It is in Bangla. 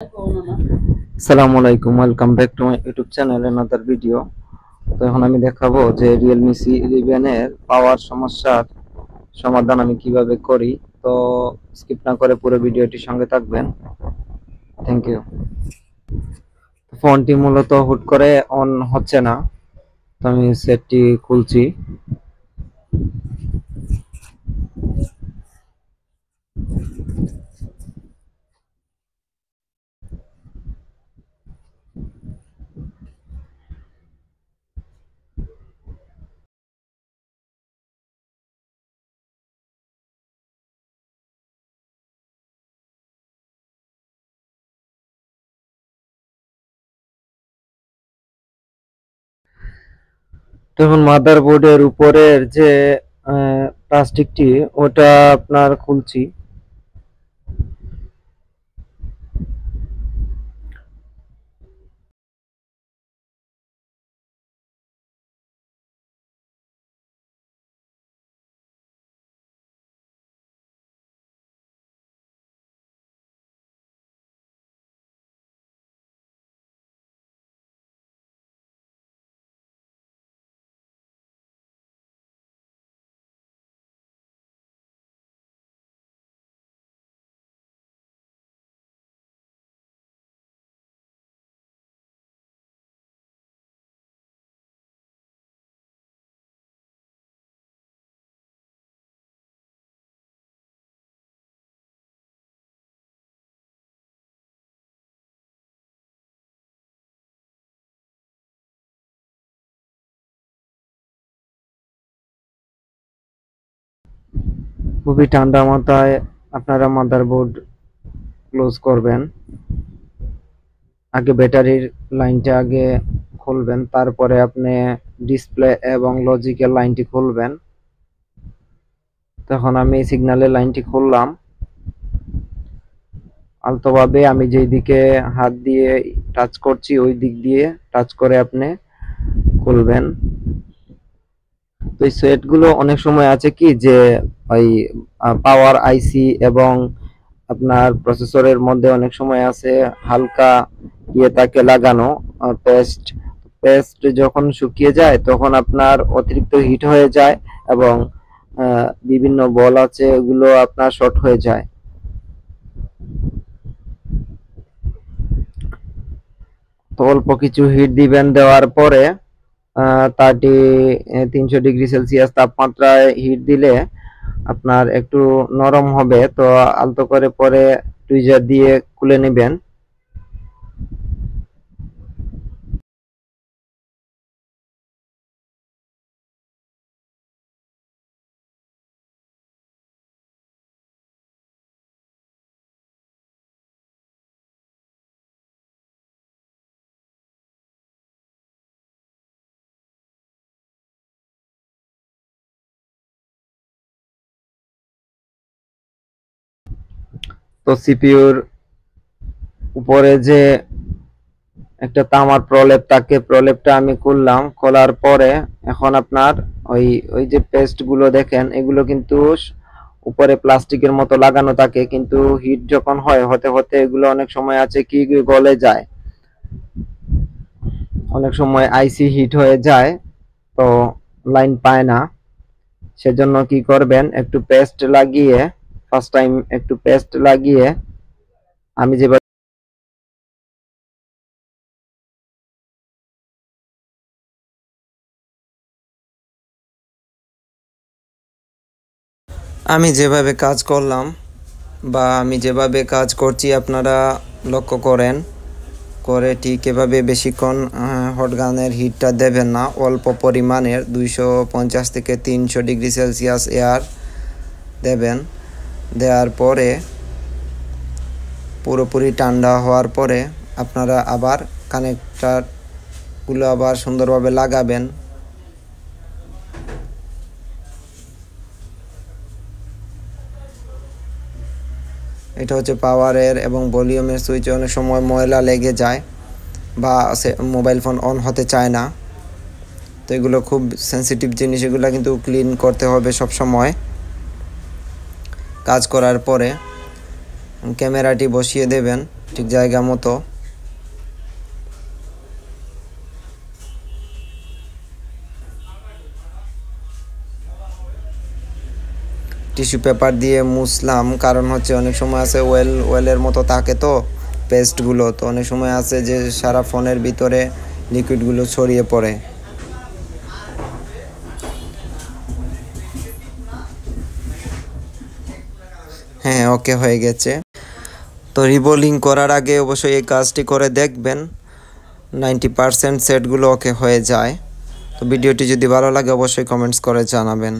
আসসালামু আলাইকুম, welcome back to my YouTube channel another video. তো এখন আমি দেখাবো যে Realme C11 এর পাওয়ার সমস্যার সমাধান আমি কিভাবে করি। তো স্কিপ না করে পুরো ভিডিওটির সঙ্গে থাকবেন। Thank you. ফোনটি মূলত হুট করে অন হচ্ছে না, তো আমি সেটটি খুলছি। তো এখন মাদারবোর্ডের উপরের যে প্লাস্টিকটি ওটা আপনার খুলছি। খুবই ঠান্ডা মাথায় আপনারা মাদারবোর্ড ক্লোজ করবেন। আগে ব্যাটারির লাইনটা আগে খুলবেন, তারপরে আপনি ডিসপ্লে এবং লজিকের লাইনটি খুলবেন। তখন আমি সিগন্যালের লাইনটি খুললাম। আলতোভাবে আমি যেই দিকে হাত দিয়ে টাচ করছি ওই দিক দিয়ে টাচ করে আপনি খুলবেন। তো এই সেটগুলো অনেক সময় আছে কি যে ওই পাওয়ার আইসি এবং আপনার প্রসেসরের মধ্যে অনেক সময় আছে হালকা ইয়ে তাকে লাগানো পেস্ট। পেস্ট যখন শুকিয়ে যায় তখন আপনার অতিরিক্ত হিট হয়ে যায় এবং বিভিন্ন বল আছে ওগুলো আপনার শর্ট হয়ে যায়। তো অল্প কিছু হিট দিবেন, দেওয়ার পরে 300 ডিগ্রি সেলসিয়াস তাপমাত্রায় হিট দিলে আপনার একটু নরম হবে। তো আলতো করে পরে টুইজার দিয়ে খুলে নেবেন। তো সিপিইউর উপরে যে একটা তামার প্রলেপ থাকে, প্রলেপটা আমি খুললাম। খোলার পরে এখন আপনার ওই ওই যে পেস্ট গুলো দেখেন এগুলো কিন্তু উপরে প্লাস্টিকের মতো লাগানো থাকে, কিন্তু হিট যখন হয় হতে হতে এগুলো অনেক সময় আছে কি গলে যায়, অনেক সময় আইসি হিট হয়ে যায়, তো লাইন পায় না। সেজন্য কি করবেন, একটু পেস্ট লাগিয়ে, ফার্স্ট টাইম একটু পেস্ট লাগিয়ে আমি যেভাবে কাজ করলাম বা আমি যেভাবে কাজ করছি আপনারা লক্ষ্য করেন, করে ঠিক এভাবে বেশিক্ষণ হট গানের হিটটা দেবেন না। অল্প পরিমাণের 250 থেকে 300 ডিগ্রি সেলসিয়াস এয়ার দেবেন। দেওয়ার পরে পুরোপুরি ঠান্ডা হওয়ার পরে আপনারা আবার কানেক্টারগুলো আবার সুন্দরভাবে লাগাবেন। এটা হচ্ছে পাওয়ারের এবং ভলিউমের সুইচে অনেক সময় ময়লা লেগে যায় বা মোবাইল ফোন অন হতে চায় না। তো এগুলো খুব সেন্সিটিভ জিনিস, এগুলো কিন্তু ক্লিন করতে হবে সব সময়। কাজ করার পরে ক্যামেরাটি বসিয়ে দেবেন ঠিক জায়গা মতো। টিস্যু পেপার দিয়ে মুছলাম, কারণ হচ্ছে অনেক সময় আছে ওয়েলের মতো থাকে তো পেস্টগুলো, তো অনেক সময় আছে যে সারা ফোনের ভিতরে লিকুইডগুলো ছড়িয়ে পড়ে। হ্যাঁ, ওকে হয়ে গেছে। তো রিবোলিং করার আগে অবশ্যই এই কাজটি করে দেখবেন, 90% সেটগুলো ওকে হয়ে যায়। তো ভিডিওটি যদি ভালো লাগে অবশ্যই কমেন্টস করে জানাবেন।